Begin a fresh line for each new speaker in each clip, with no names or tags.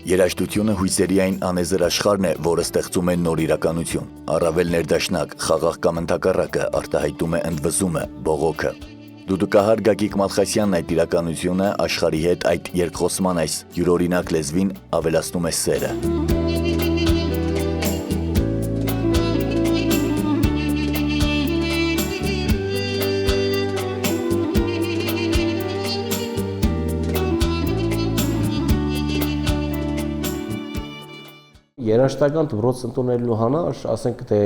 Երաժշտությունը հույսերի այն անեզր աշխարհն է, որը ստեղծում է նոր իրականություն։ Առավել ներդաշնակ, խաղաղ կամ ընդհակառակը արտահայտում է ընդվզումը, բողոքը։ Դուդուկահար Գագիկ Մալխասյանն այդ իրականությունը աշխարհի հետ այդ երկխոսման այս յուրօրինակ լեզվին ավելացնում է սերը։
Երաժշտական դպրոց ընդունելու համար, ասենք թե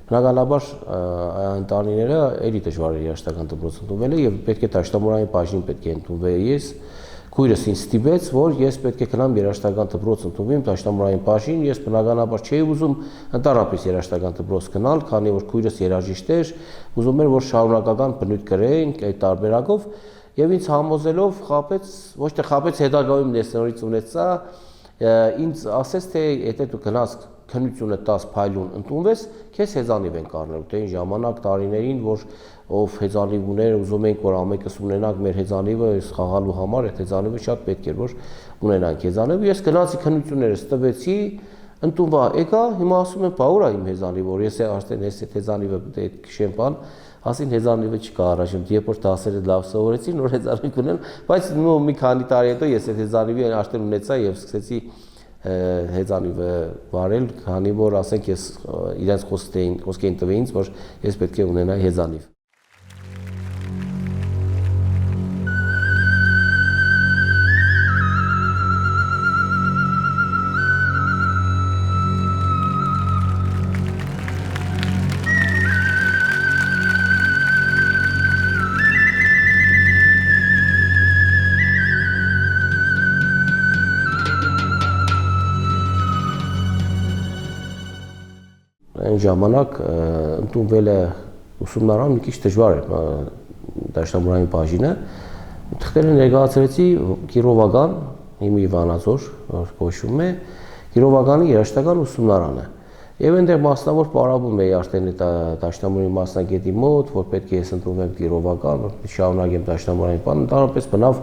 բնականաբար ընտանիները էլի դժվար է երաժշտական դպրոց ընդունվելը եւ պետք է դաշնամուրային բաժին պետք է ընդունվեի ես քույրս ինձ ստիպեց, որ ես պետք է գնամ երաժշտական դպրոց ընդունվեմ դաշնամուրային բաժին, ես բնականաբար չէի ուզում ընդառապես երաժշտական դպրոց գնալ, քանի որ քույրս երաժիշտ էր, ուզում էր որ շարունակական բնույթ կրենք այդ տարբերակով եւ ինձ համոզելով խաբեց, ոչ թե խաբեց հետագայում նեստորից ունեցա ինձ ասեց թե եթե դու գնաս քննությունը 10 փայլուն ընդունվես, քեզ հեզանիվ են կառնելու, թե այն ժամանակ տարիներին, որ ով հեզանիվ ուներ, ուզում էինք որ ամենքս ունենանք մեր հեզանիվը խաղալու համար, այդ հեզանիվը շատ պետք էր որ ունենանք հեզանիվ, ես գնացի քննություններս տվեցի, ընդունվա եկա, հիմա ասում եմ, բա ուր է իմ հեզանիվը, որ ես արդեն այս հեզանիվը պետք է քշեմ բան, ասին հեզանիվը չկա առաջում, երբ որ դասերը լավ սովորեցի, նոր հեզանիվ ունեմ, բայց մի քանի տարի հետո ես այդ հեզանիվի արդեն ունեցա եւ սկսեցի հեզանիվը վարել, քանի որ ասենք ես իրենց խոսքերին տվեի ինձ, որ ես պետք է ունենայի հեզանիվ։ Այն ժամանակ ընդունվելը ուսումնարան մի քիչ դժվար էր դաշնամուրային բաժինը, թղթերը ներկայացրեցի Կիրովական, հիմի Վանաձոր, որ կոչվում է, Կիրովականի երաժշտական ուսումնարանը։ Եվ այնտեղ մասնավոր պարապում էի արդեն դաշնամուրի մասնագետի մոտ, որ պետք է ես ընդունվեմ Կիրովական, որ շարունակեմ դաշնամուրային բան, ընդհանրապես բնավ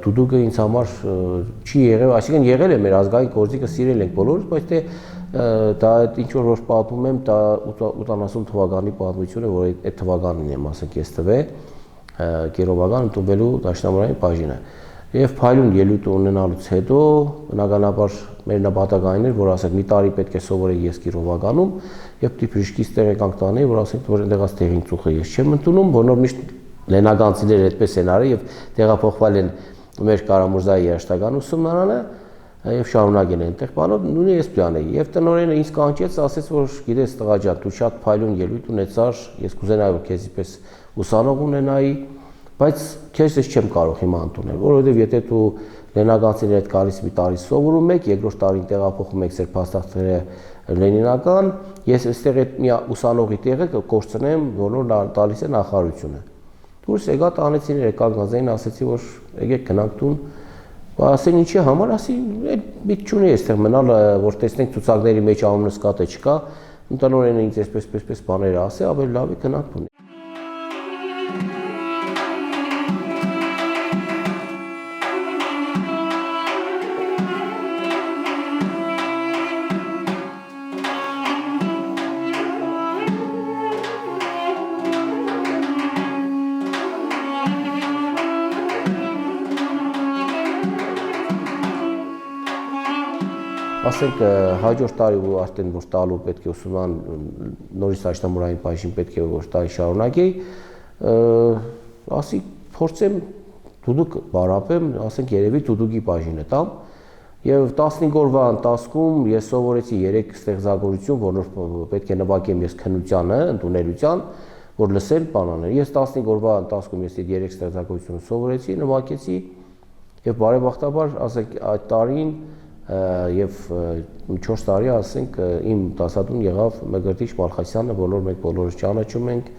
դուդուկը ինձ համար չի եղել, այսինքն եղել է մեր ազգային գործիքը սիրել ենք բոլորս, բայց թե դա ինչ որ պատմում եմ, դա 80 թվականի պատմությունը, որ այդ թվականին եմ ասենք ես տվել Կիրովական ընդունվելու դաշնամուրային բաժինը։ Եվ փայլուն ելույթ ունենալուց հետո բնականաբար մեր նպատակային էր, որ ասենք մի տարի պետք է սովորեի ես Կիրովականում, եւ դիպրիշկից տեղ եկանք տանեի, որ ասենք որ այնտեղած տեղին ծուխը ես չեմ ընդունում, որ միշտ լենագանցիները այդպես են արել եւ տեղափոխվել են մեր Կարամուրզայի երաժշտական ուսումնարանը եւ շարունակել են այնտեղ բանով, նույնը ես պիանեի։ Եվ տնօրենը ինձ կանչեց, ասեց, որ գիտես տղա ջան, դու շատ փայլուն ելույթ ունեցար, ես կուզենայի որ քեզ պես ուսանող ունենայի, բայց քեզ ես չեմ կարող հիմա ընդունել, որովհետեւ եթե դու լենագանցիների հետ գալիս մի տարի սովորում եք, երկրորդ տարին տեղափոխում եք ձեր փաստաթղթերը լենինական, ես այստեղ այդ մի ուսանողի տեղը կկորցնեմ, որ տալիս է նախարարությունը։ Դուրս եկա տանեցին եկան ասեցի, որ եկեք գնանք տուն։ Ասեն ինչի համար, ասի այդ չունի այստեղ մնալ, որ տեսնենք ցուցակների մեջ անունս կա թե չկա, տնօրենը ինձ այսպես բաներ ասի, ավելի լավ է գնանք տուն։ Ասենք հաջորդ տարի ու արդեն որ տալու պետք է ուսումնան նորից դաշնամուրային բաժին պետք է որ տարի շարունակեի, ասի փորձեմ դուդուկ բարապեմ, ասենք երևի դուդուկի բաժինը տամ եւ 15 օրվա ընթացքում ես սովորեցի 3 ստեղծագործություն, որ պետք է նվագեմ ես քննությանը, ընդունելության, որ լսել բանաներ։ Ես 15 օրվա ընթացքում ես այդ 3 ստեղծագործությունը սովորեցի, նվագեցի եւ բարեբախտաբար ասենք այդ տարին եւ 4 տարի ասենք իմ դասատուն եղավ Մկրտիչ Մալխասյանը, մենք բոլորս ճանաչում ենք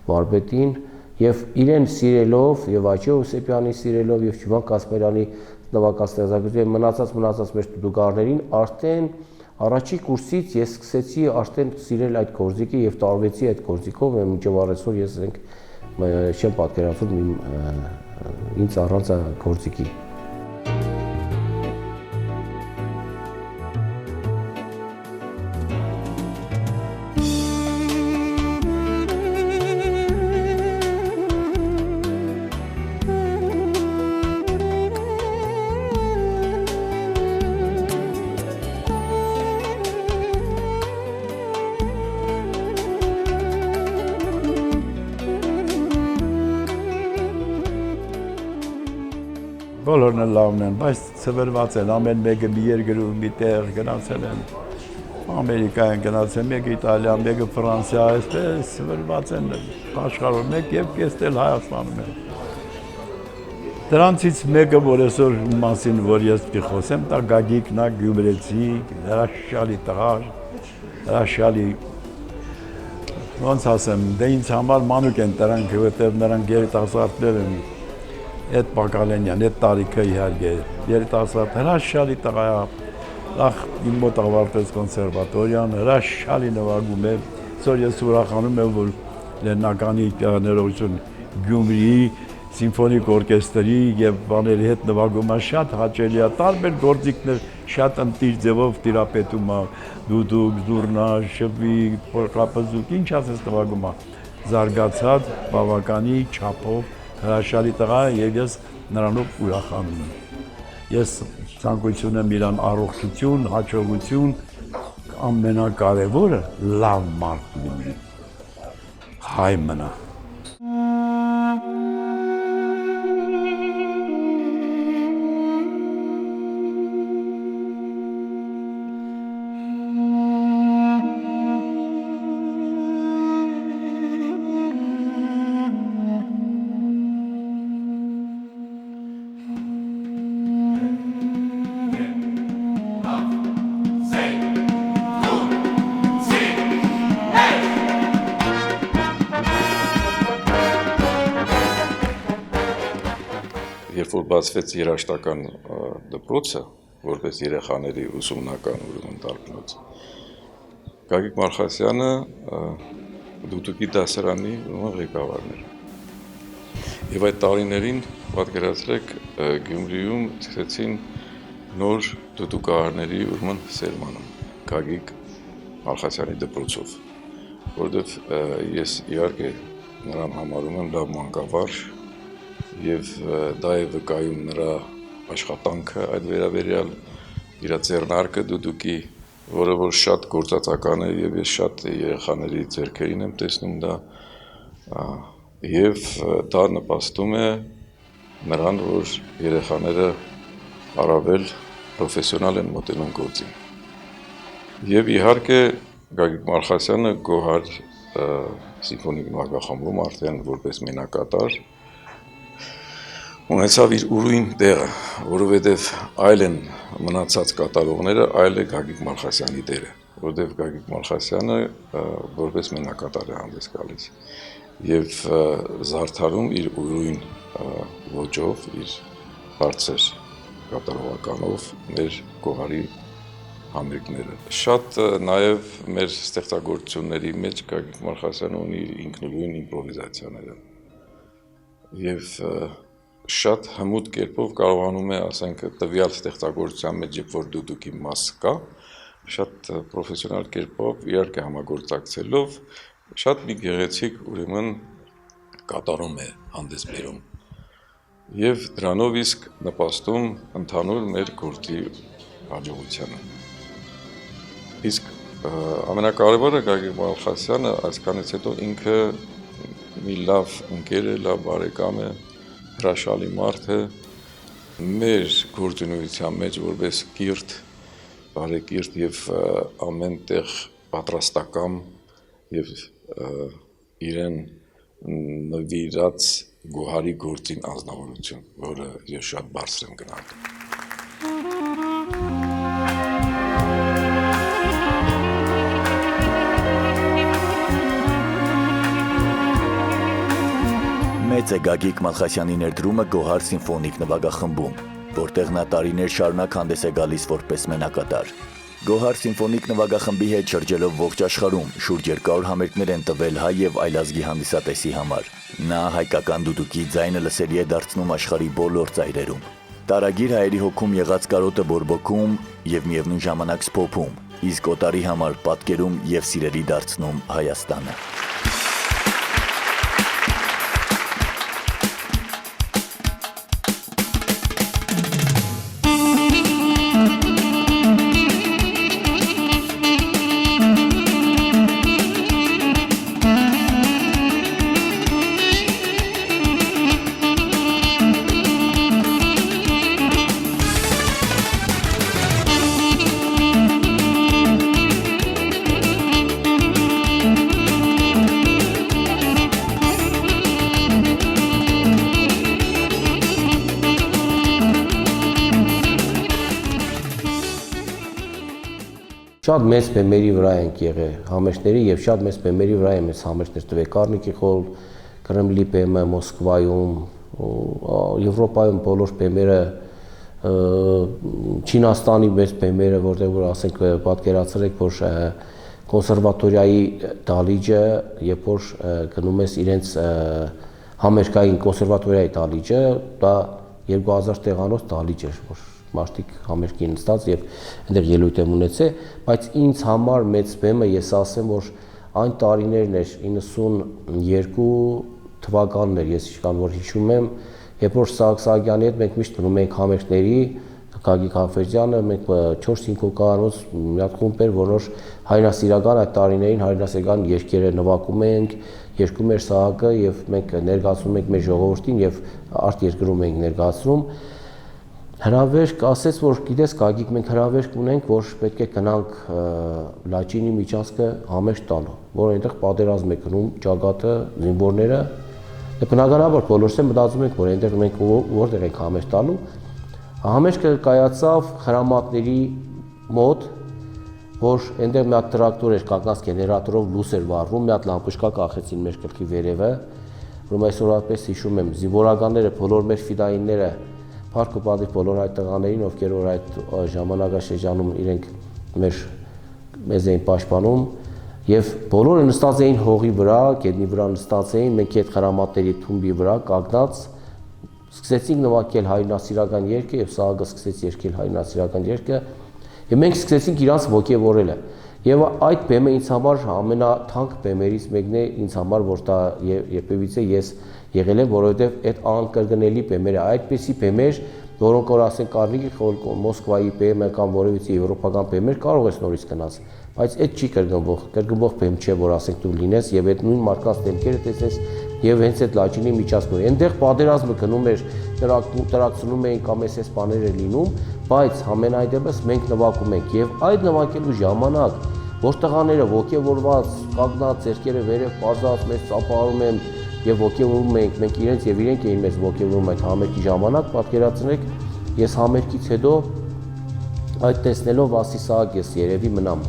վարպետին եւ իրեն սիրելով եւ Աչե Հովսեփյանին սիրելով եւ Ջիվան Կասպերյանի նվագաստեղծագործություն մնացած մեր դուդուկարներին արդեն առաջի կուրսից ես սկսեցի արդեն սիրել այդ գործիքը եւ տարվեցի այդ գործիքով եւ մինչեւ առեսօր ես չեմ պատկերացնում ինձ առանց գործիքի։
բոլորն էլ լավն են, բայց ծվրված են, ամեն մեկը մի երկրում մի տեղ գնացել են, Ամերիկա են գնացել, մեկը Իտալիա, մեկը Ֆրանսիա, այսպես ծվրված են աշխարհում, մեկ եւ կեսել Հայաստանում են։ Դրանցից մեկը, որ այսօր մասին, որ ես խոսեմ, դա Գագիկն է, գյումրեցի, հրաշալի տղա, հրաշալի ոնց ասեմ, դե ինձ համար մանուկ են դրանք, որտեղ նրանք երիտասարդներ են, այդ Բակալենյան, այդ տարիքը իհարկե, երիտասարդ հրաշալի տղա է, նախ իմ մոտ ավարտեց կոնսերվատորիան, հրաշալի նվագում է, այսօր ես ուրախանում եմ, որ Լեննականի ներողություն Գյումրիի սիմֆոնիկ օրկեստրի եւ բաների հետ նվագումը շատ հաճելի է, տարբեր գործիքներ շատ ընտիր ձևով տիրապետում է, դուդուկ, զուռնա, շվի, փորկապզուկ, ինչ ասես նվագումը, զարգացած, բավականի չափով հրաշալի տղա է եւ ես նրանով ուրախանում եմ։ Ես ցանկություն եմ իրան առողջություն, հաջողություն, ամենակարևորը լավ մարդ լինի, հայ մնա։
Երբ որ բացվեց երաժշտական դպրոցը, որպես երեխաների ուսումնական ուրեմն դարբնոց, Գագիկ Մալխասյանը դուդուկի դասարանի ղեկավարն էր։ Եվ այդ տարիներին, պատկերացրեք, Գյումրիում սկսեցին նոր դուդուկահարների ուրեմն սերմանում, Գագիկ Մալխասյանի դպրոցով, որովհետև ես իհարկե նրան համարում եմ լավ մանկավարժ, եւ դա է վկայում նրա աշխատանքը այդ վերաբերյալ իր ձեռնարկը դուդուկի, որը որ շատ գործածական է եւ ես շատ երեխաների ձեռքերին եմ տեսնում դա եւ դա նպաստում է նրան, որ երեխաները առավել պրոֆեսիոնալ են մոտենում գործին։ Եվ իհարկե Գագիկ Մալխասյանը Գոհար սիմֆոնիկ նվագախմբում արդեն որպես մենակատար ունեցավ իր ուրույն տեղը, որովհետև այլ են մնացած կատարողները, այլ է Գագիկ Մալխասյանի դերը, որովհետև Գագիկ Մալխասյանը որպես մենակատար է հանդես գալիս եւ զարդարում իր ուրույն ոճով, իր բարձր կատարողականով մեր Գոհարի համերգները։ Շատ նաեւ մեր ստեղծագործությունների մեջ Գագիկ Մալխասյանը ունի ինքնուրույն իմպրովիզացիաները եւ շատ հմուտ կերպով կարողանում է, ասենք, տվյալ ստեղծագործության մեջ, երբ որ դուդուկի մաս կա, շատ պրոֆեսիոնալ կերպով, իհարկե համագործակցելով, շատ մի գեղեցիկ ուրեմն կատարում է հանդես բերում։ Եվ դրանով իսկ նպաստում ընդհանուր մեր գործի հաջողությանը։ Իսկ ամենակարևորը Գագիկ Մալխասյանը այսքանից հետո ինքը մի լավ ընկեր է, լավ բարեկամ է, հրաշալի մարդ է, մեր գործունեության մեջ որպես կիրթ, բարեկիրթ եւ ամեն տեղ պատրաստական եւ իրեն նվիրած Գոհարի գործին անձնավորություն, որը ես շատ բարձր եմ գնահատում։
Մեծ է Գագիկ Մալխասյանի ներդրումը Գոհար սիմֆոնիկ նվագախմբում, որտեղ նա տարիներ շարունակ հանդես է գալիս որպես մենակատար։ Գոհար սիմֆոնիկ նվագախմբի հետ շրջելով ողջ աշխարհում շուրջ 200 համերգներ են տվել հայ եւ այլազգի հանդիսատեսի համար։ Նա հայկական դուդուկի ձայնը լսելի է դարձնում աշխարհի բոլոր ծայրերում։ Տարագիր հայերի հոգում եղած կարոտը բորբոքում եւ միևնույն ժամանակ սփոփում, իսկ օտարի համար պատկերում եւ սիրելի դարձնում Հայաստանը։
Շատ մեծ բեմերի վրա ենք եղել համերգների եւ շատ մեծ բեմերի վրա եմ ես համերգներ տվել Կարնեգի հոլ, Կրեմլի բեմը, Մոսկվայում, Եվրոպայում բոլոր բեմերը, Չինաստանի մեծ բեմերը, որտեղ որ ասենք պատկերացրեք, որ կոնսերվատորիայի դալիճը, երբ որ գնում ես իրենց համերգային կոնսերվատորիայի դալիճը, դա 2000 տեղանոց դալիճ էր, որ մարդիկ համերգի նստած եւ այնտեղ ելույթ եմ ունեցել, բայց ինձ համար մեծ բեմը ես ասեմ, որ այն տարիներն էր 92 թվականն էր, ես իշքան որ հիշում եմ, երբ որ Սահակյանի հետ մենք միշտ գնում ենք համերգների, Գագիկ Հաֆեզյանը, մենք 4-5 հոգանոց մի հատ խումբ էր, որոնց հայրենասիրական այդ տարիներին հայրենասիրական երգերը նվագում ենք, երգում էր Սահակը եւ մենք ներկայացնում ենք մեր ժողովրդին եւ արտերկրում ենք ներկայացնում։ Հրավերք ասեց, որ գիտես Գագիկ, մենք հրավերք ունենք, որ պետք է գնանք Լաչինի միջանցքը համերգ տալու, որ այնտեղ պատերազմ է գնում ճակատը, զինվորները։ Բնականաբար բոլորս էլ մտածում ենք, որ այնտեղ մենք որտեղ ենք համերգ տալու։ Համերգը կայացավ Խրամատների մոտ, որ այնտեղ մի հատ տրակտոր էր կանգնած գեներատորով լույս էր վառվում, մի հատ լամպուշկա կախեցին մեր գլխի վերևը, որ այսօրապես հիշում եմ զինվորականները, բոլոր մեր ֆիդայինները, փառք ու պատիվ բոլոր այդ տղաներին, ովքեր որ այդ ժամանակաշրջանում իրենք մեզ էին պաշտպանում, եւ բոլորը նստած էին հողի վրա, գետնի վրա նստած էին, մենք այդ Խրամատների թումբի վրա կանգնած սկսեցինք նվագել հայրենասիրական երգը եւ Սահակը սկսեց երգել հայրենասիրական երգը եւ մենք սկսեցինք իրանց ոգևորելը եւ այդ բեմը ինձ համար ամենաթանկ բեմերից մեկն է ինձ համար, որ դա երբևիցե ես եղել եմ, որովհետեւ այդ անկրկնելի բեմերը, այդպիսի բեմեր, որոնք որ ասենք Կարնեգի հոլ, Մոսկվայի բեմը կամ որևիցե եվրոպական բեմեր կարող ես նորից գնաց, բայց այդ չի կրկնվող բեմ չէ, որ ասենք դու լինես եւ այդ նույն մարդկանց դեմքերը տեսես եւ հենց այդ Լաչինի միջանցքով։ Այնտեղ պատերազմը գնում էր, տրակցնում էին կամ էս բաները լինում, բայց համենայնդեպս մենք նվագում ենք եւ այդ նվագելու ժամանակ, որ տղաները ոգևորված, կանգնած, ձեռքերը վերև բարձած, մեզ ծափարում են եւ ոգևորում ենք, մենք իրենց եւ իրենք էին մեզ ոգևորում այդ համերգի ժամանակ, պատկերացրեք, ես համերգից հետո այդ տեսնելով ասի Սահակ, ես երևի մնամ։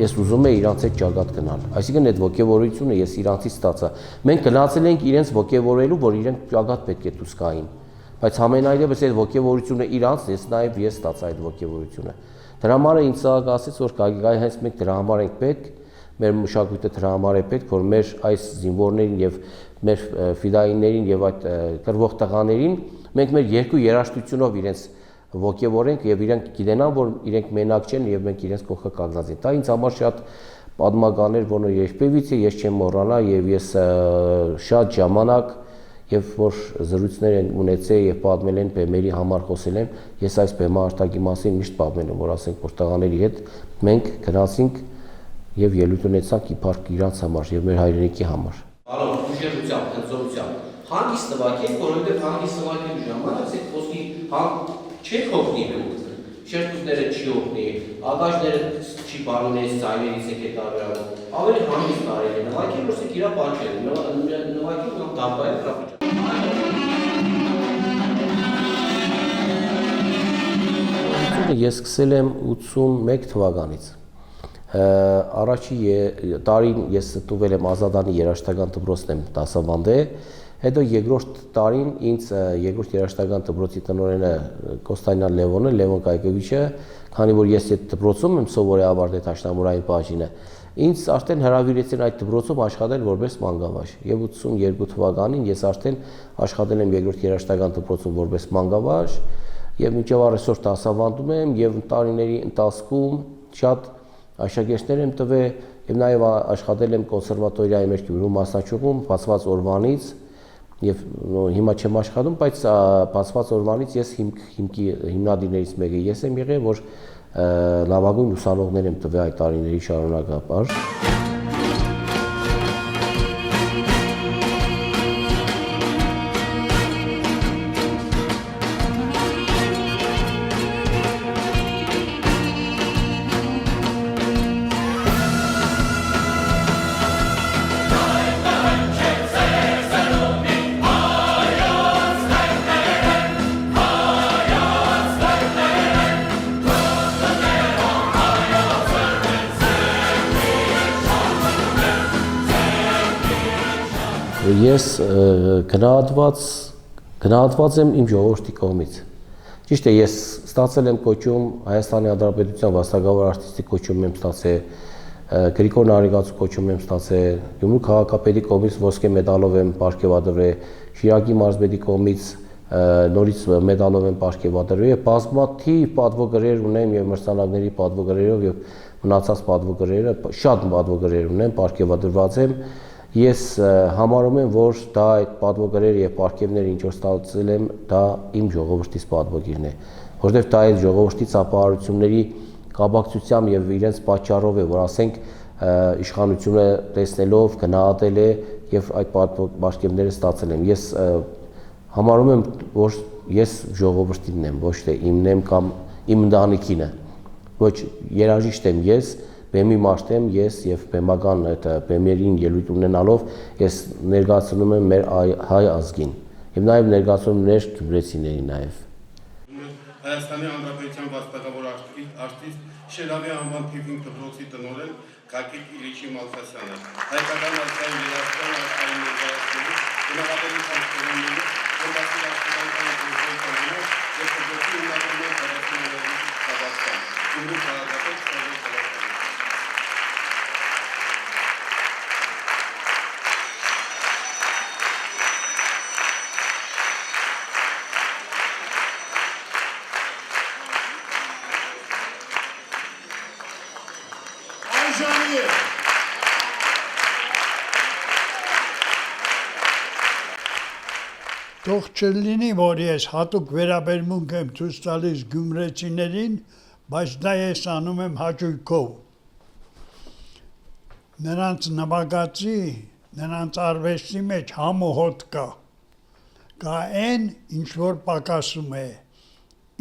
Ես ուզում եմ իրանց հետ ճակատ գնալ։ Այսինքն այդ ոգևորությունը ես իրանցից ստացա։ Մենք գնացել ենք իրենց ոգևորելու, որ իրենք ճակատ պետք է դուրս գային։ Բայց ամենայնիվս այդ ոգևորությունը իրանց, ես նաեւ ես ստացա այդ ոգևորությունը։ Դրա համար ինձ Սահակ ասեց, որ Գագիկայ հենց մենք դրա համար ենք պետք, մեր մշակույթը դրա համար է պետք, որ մեր այս զինվորներին եւ մեր ֆիդայիններին եւ այդ կրվող տղաներին մենք մեր երկու երաժշտությունով իրենց ոգևորենք եւ իրենք գիտենան, որ իրենք մենակ չեն եւ մենք իրենց կողքը կանգնած ենք։ Դա ինձ համար շատ պատմական էր, որը երբևիցե ես չեմ մոռանա եւ ես շատ ժամանակ եւ որ զրույցներ են ունեցել եւ պատմել են բեմերի համար խոսել եմ, ես այս բեմա արտակի մասին միշտ պատմել եմ, որ ասենք որ տղաների հետ մենք գնացինք եւ ելույթ ունեցանք իբարք իրանց համար եւ մեր հայրենիքի համար։
Բարով, ուժեղությամբ, հնձորությամբ հանգիստ նվագեք, որովհետեւ հանգիստ նվագելու ժամանակ այդ խոսքի չեք հոգնի դուք, շերտուտները չի հոգնի, ագաշները չի բարոնես ձայներից եք է տարբերանում, ավելի հանգիստ կարելի է նվագել, որ սեք իրա պաչել, նվագել կամ դամբայել
կրապիճ։ Ես սկսել եմ 81 թվականից, առաջի տարին ես ստուվել եմ Ազատանի երաժշտական դպրոցն եմ դասավանդել, հետո երկրորդ տարին ինձ երկրորդ երաժշտական դպրոցի տնօրենը Կոստանյան Լևոն Կայկովիչը, քանի որ ես այդ դպրոցում եմ սովորել ավարտել Դաշնամուրային բաժինը, ինձ արդեն հրավիրեցին այդ դպրոցում աշխատել որպես մանկավարժ։ Եվ 82 թվականին ես արդեն աշխատել եմ երկրորդ երաժշտական դպրոցում որպես մանկավարժ եւ մինչեւ այսօր դասավանդում եմ եւ տարիների ընթացքում շատ աշակերտներ եմ տվել եւ նաեւ աշխատել եմ կոնսերվատորիայի մեր Գյումրու մասնաճյուղում բացված օրվանից եւ հիմա չեմ աշխատում, բայց բացված օրվանից ես հիմնադիրներից մեկը ես եմ եղել, որ լավագույն ուսանողներ եմ տվել այդ տարիների շարունակապար։ Ես գնահատված եմ իմ ժողովրդի կողմից։ Ճիշտ է, ես ստացել եմ կոչում Հայաստանի Հանրապետության վաստակավոր արտիստի կոչում եմ ստացել, Գրիգոր Նարեկացու կոչում եմ ստացել, Գյումրու քաղաքապետի կողմից ոսկե մեդալով եմ պարգևատրվել, Շիրակի մարզպետի կողմից նորից մեդալով եմ պարգևատրվել եւ բազմաթիվ պատվոգրեր ունեմ եւ մրցանակների պատվոգրերով եւ մնացած պատվոգրերը շատ պատվոգրեր ունեմ, պարգևատրված եմ։ Ես համարում եմ, որ դա այդ պատվոգրերը եւ պարգևները ինչ որ ստացել եմ, դա իմ ժողովրդից պատվոգիրն է, որովհետեւ դա այդ ժողովրդի ծափահարությունների կապակցությամբ եւ իրենց պատճառով է, որ ասենք իշխանությունը տեսնելով գնահատել է եւ այդ պարգևները ստացել եմ։ Ես համարում եմ, որ ես ժողովրդինն եմ, ոչ թե իմն եմ կամ իմ ընտանիքինը։ Ոչ երաժիշտ եմ ես, բեմի մարդ եմ ես եւ բեմական այդ բեմերին ելույթ ունենալով ես ներկայացնում եմ մեր հայ ազգին եւ նաեւ ներկայացնում մեր գյումրեցիներին նաեւ։
Հայաստանի Հանրապետության վաստակավոր արտիստ Շելավի անվան թիվին դպրոցի տնօրեն Գագիկ Իլիչի Մալխասյանը։ Հայկական ազգային երաժշտական աշխարհի ներկայացնելու գնահատելի ծառայությունների կոմբատի աշխատանքային կոնֆերենցիայով եւ դպրոցի հիմնադրման տարածքների Қазақստան։ Գյումրու քաղաքապետ Սարհատ Բալասյանը։
Թող չլինի, որ ես հատուկ վերաբերմունք եմ ցույց տալիս գյումրեցիներին, բայց դա ես անում եմ հաճույքով։ Նրանց նվագածի, նրանց արվեստի մեջ համոհոտ կա այն, ինչ որ պակասում է,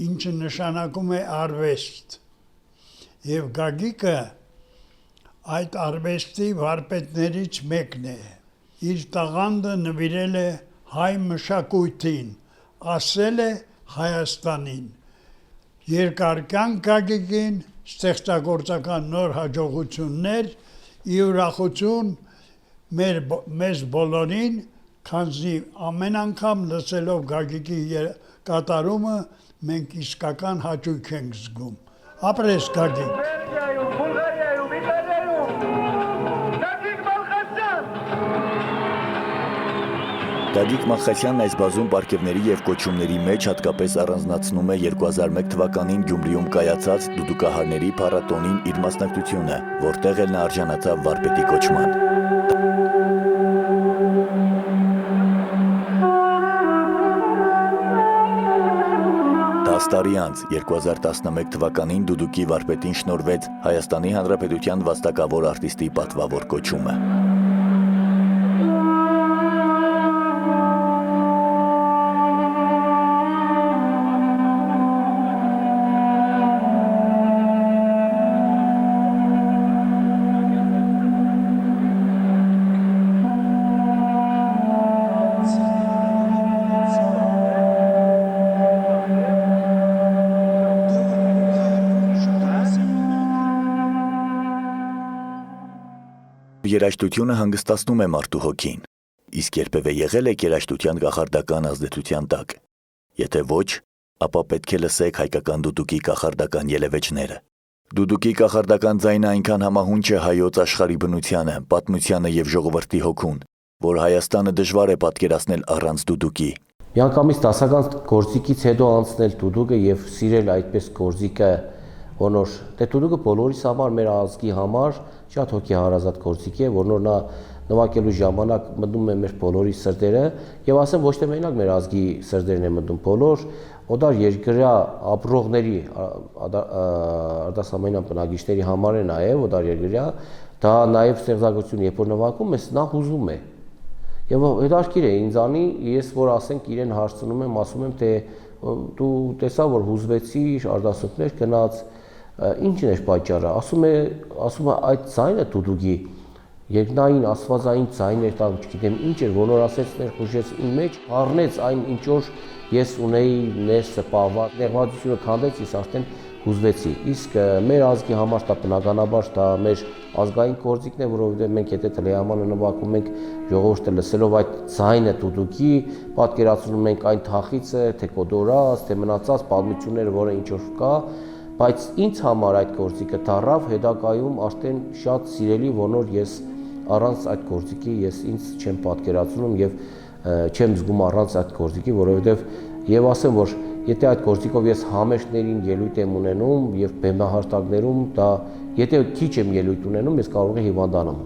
ինչը նշանակում է արվեստ։ Եվ Գագիկը այդ արվեստի վարպետներից մեկն է։ Իր տաղանդը նվիրել է հայ մշակույթին, ասել է Հայաստանին։ Երկար կյանք Գագիկին, ստեղծագործական նոր հաջողություններ, ի ուրախություն մեզ բոլորին, քանզի ամեն անգամ լսելով Գագիկի կատարումը մենք իսկական հաճույք ենք զգում։ Ապրես Գագիկ։
Գագիկ Մալխասյանն այս բազում պարգևների եւ կոչումների մեջ հատկապես առանձնացնում է 2001 թվականին Գյումրիում կայացած դուդուկահարների փառատոնին իր մասնակցությունը, որտեղ էլ նա արժանացավ վարպետի կոչման։ 10 տարի անց 2011 թվականին դուդուկի վարպետին շնորհվեց Հայաստանի Հանրապետության վաստակավոր արտիստի պատվավոր կոչումը։ Երաժշտությունը հանգստացնում է մարդու հոգին, իսկ երբևէ եղել եք երաժշտության կախարդական ազդեցության տակ։ Եթե ոչ, ապա պետք է լսեք հայկական դուդուկի կախարդական ելևէջները։ Դուդուկի կախարդական ձայնը այնքան համահունչ է հայոց աշխարհի բնությանը, պատմությանը եւ ժողովրդի հոգուն, որ Հայաստանը դժվար է պատկերացնել առանց դուդուկի։
Միանգամից դասական գործիքից հետո անցնել դուդուկը եւ սիրել այդպես գործիքը, որոնց դուդուկը բոլորիս համար, մեր ազգի համար շատ հոգեհարազատ գործիք է, որոնց նա նվագելու ժամանակ մտնում է մեր բոլորի սրտերը եւ ասեմ ոչ թե մենակ մեր ազգի սրտերն է մտնում, բոլոր օտար երկրյա ապրողների արտասահմանյան բնակիչների համար է նաեւ օտար երկրյա, դա նաեւ ստեղծագործություն, երբ որ նվագում ես, նա հուզում է։ Եվ հետաքրքիր է ինձանի, ես որ ասենք իրեն հարցնում եմ, ասում եմ թե դու տեսա որ հուզվեցի, արտասուքներ գնաց, ինչն է պատճառը, ասում է այդ ձայնը դուդուկի երկնային աստվածային ձայներ տալ, չգիտեմ ինչ էր, ոնոր ասեց ներխուժեց իմ մեջ, առնեց այն ինչ որ ես ունեի ներսը պահված, նեղվածությունը քանդեց, ես արդեն հուզվեցի։ Իսկ մեր ազգի համար դա բնականաբար դա մեր ազգային գործիքն է, որովհետև մենք եթե տելեհամանը նվագում ենք, ժողովուրդը լսելով այդ ձայնը դուդուկի, պատկերացնում ենք այն թախիցը, թե կոդորած, թե մնացած պատմությունները, որը ինչ որ կա, բայց ինձ համար այդ գործիքը դառավ հետագայում արդեն շատ սիրելի, որոնց ես առանց այդ գործիքի ես ինձ չեմ պատկերացնում եւ չեմ զգում առանց այդ գործիքի, որովհետեւ եւ ասեմ, որ եթե այդ գործիքով ես համերգներին ելույթ եմ ունենում եւ բեմահարտակներում, դա եթե քիչ եմ ելույթ ունենում, ես կարող եմ հիվանդանամ։